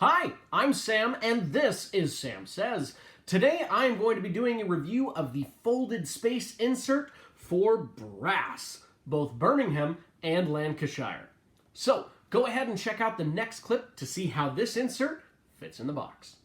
Hi, I'm Sam, and this is Sam Says. Today I'm going to be doing a review of the folded space insert for brass, both Birmingham and Lancashire. So, go ahead and check out the next clip to see how this insert fits in the box.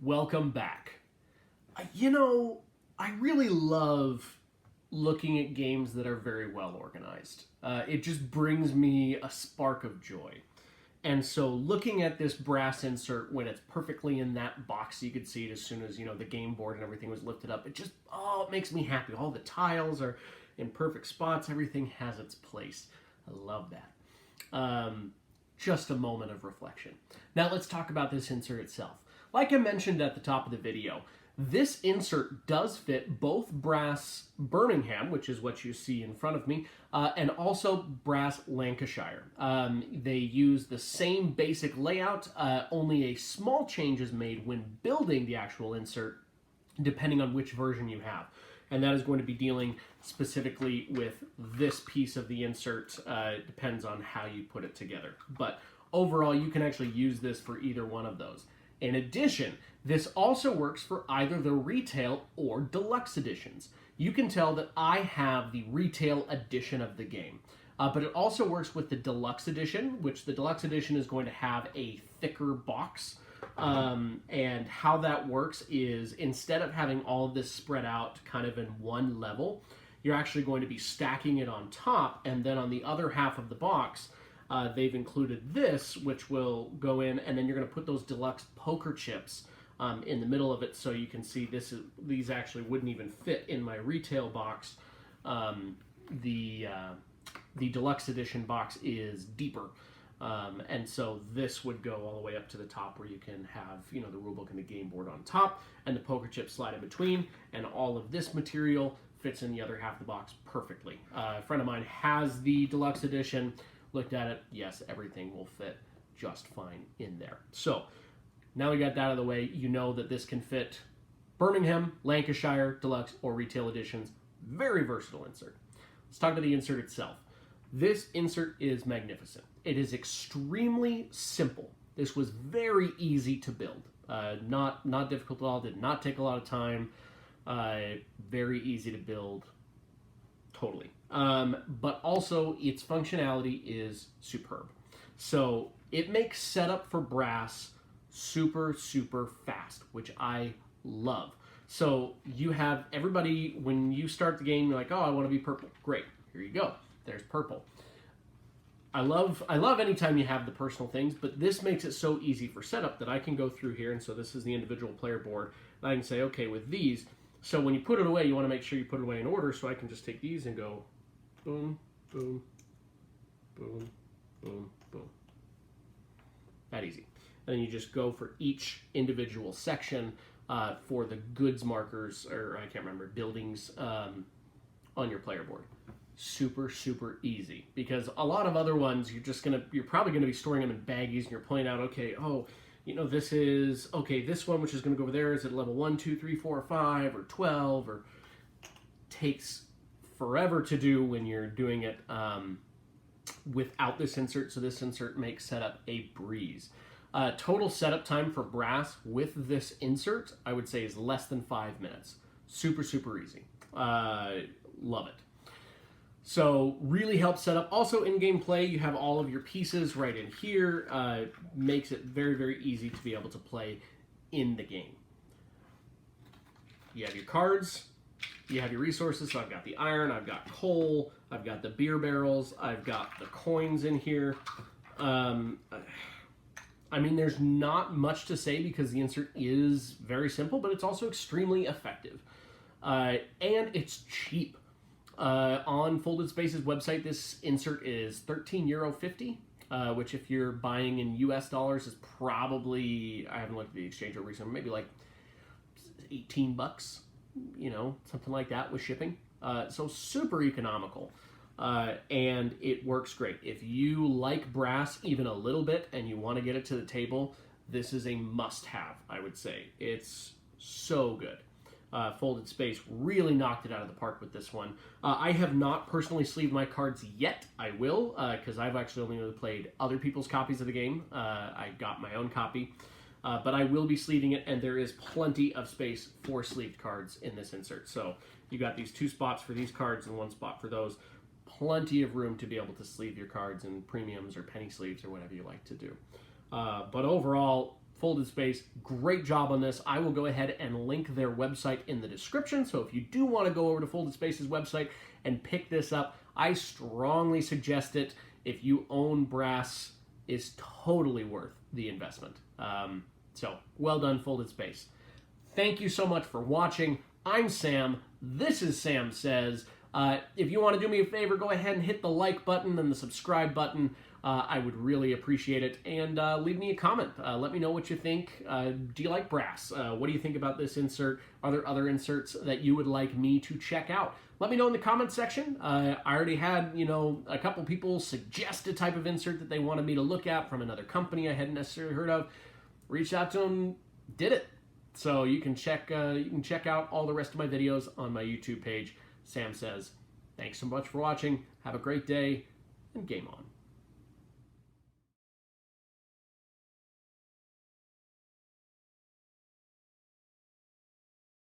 Welcome back. I really love looking at games that are very well organized. It just brings me a spark of joy. And so looking at this brass insert when it's perfectly in that box, you could see it as soon as, the game board and everything was lifted up. It makes me happy. All the tiles are in perfect spots. Everything has its place. I love that. Just a moment of reflection. Now let's talk about this insert itself. Like I mentioned at the top of the video, this insert does fit both brass Birmingham, which is what you see in front of me, and also brass Lancashire. They use the same basic layout, only a small change is made when building the actual insert, depending on which version you have. And that is going to be dealing specifically with this piece of the insert. It depends on how you put it together. But overall, you can actually use this for either one of those. In addition, this also works for either the retail or deluxe editions. You can tell that I have the retail edition of the game, but it also works with the deluxe edition, which the deluxe edition is going to have a thicker box. And how that works is instead of having all of this spread out kind of in one level, you're actually going to be stacking it on top, and then on the other half of the box, they've included this, which will go in, and then you're going to put those deluxe poker chips in the middle of it, so you can see these actually wouldn't even fit in my retail box. The deluxe edition box is deeper, and so this would go all the way up to the top where you can have the rulebook and the game board on top, and the poker chips slide in between, and all of this material fits in the other half of the box perfectly. A friend of mine has the deluxe edition. Looked at it, yes, everything will fit just fine in there. So now we got that out of the way, you know that this can fit Birmingham, Lancashire, deluxe, or retail editions. Very versatile insert. Let's talk about the insert itself. This insert is magnificent. It is extremely simple. This was very easy to build. Not difficult at all, did not take a lot of time. Very easy to build, totally. But also its functionality is superb. So it makes setup for brass super, super fast, which I love. So you have everybody, when you start the game, you're like, oh, I want to be purple. Great, here you go. There's purple. I love anytime you have the personal things, but this makes it so easy for setup that I can go through here, and so this is the individual player board, and I can say, okay, with these, so when you put it away, you want to make sure you put it away in order, so I can just take these and go boom, boom, boom, boom, boom. That easy. And then you just go for each individual section for the goods markers, or I can't remember, buildings on your player board. Super, super easy. Because a lot of other ones, you're probably gonna be storing them in baggies, and you're pulling out, okay, this is, okay, this one, which is gonna go over there, is at level 1, 2, 3, 4, 5, or 12, or takes forever to do when you're doing it without this insert, so this insert makes setup a breeze. Total setup time for brass with this insert, I would say, is less than 5 minutes. Super, super easy. Love it. So really helps set up. Also in-game play, you have all of your pieces right in here. Makes it very, very easy to be able to play in the game. You have your cards, you have your resources. So I've got the iron, I've got coal, I've got the beer barrels, I've got the coins in here. I mean, there's not much to say because the insert is very simple, but it's also extremely effective. And it's cheap. On Folded Space's website, this insert is €13.50, which if you're buying in US dollars is probably, I haven't looked at the exchange rate recently, maybe like $18, something like that with shipping. So super economical. And it works great. If you like brass even a little bit and you want to get it to the table, this is a must-have, I would say. It's so good. Folded Space really knocked it out of the park with this one. I have not personally sleeved my cards yet. I will, because I've actually only really played other people's copies of the game. I got my own copy. But I will be sleeving it, and there is plenty of space for sleeved cards in this insert. So you got these 2 spots for these cards and 1 spot for those. Plenty of room to be able to sleeve your cards in premiums or penny sleeves or whatever you like to do. But overall, Folded Space, great job on this. I will go ahead and link their website in the description. So if you do want to go over to Folded Space's website and pick this up, I strongly suggest it. If you own brass, it's totally worth the investment. So well done, Folded Space. Thank you so much for watching. I'm Sam. This is Sam Says. If you want to do me a favor, go ahead and hit the like button and the subscribe button. I would really appreciate it. And leave me a comment. Let me know what you think. Do you like brass? What do you think about this insert? Are there other inserts that you would like me to check out? Let me know in the comment section. I already had, a couple people suggest a type of insert that they wanted me to look at from another company I hadn't necessarily heard of. Reached out to them, did it. So you can check out all the rest of my videos on my YouTube page. Sam Says. Thanks so much for watching. Have a great day, and game on.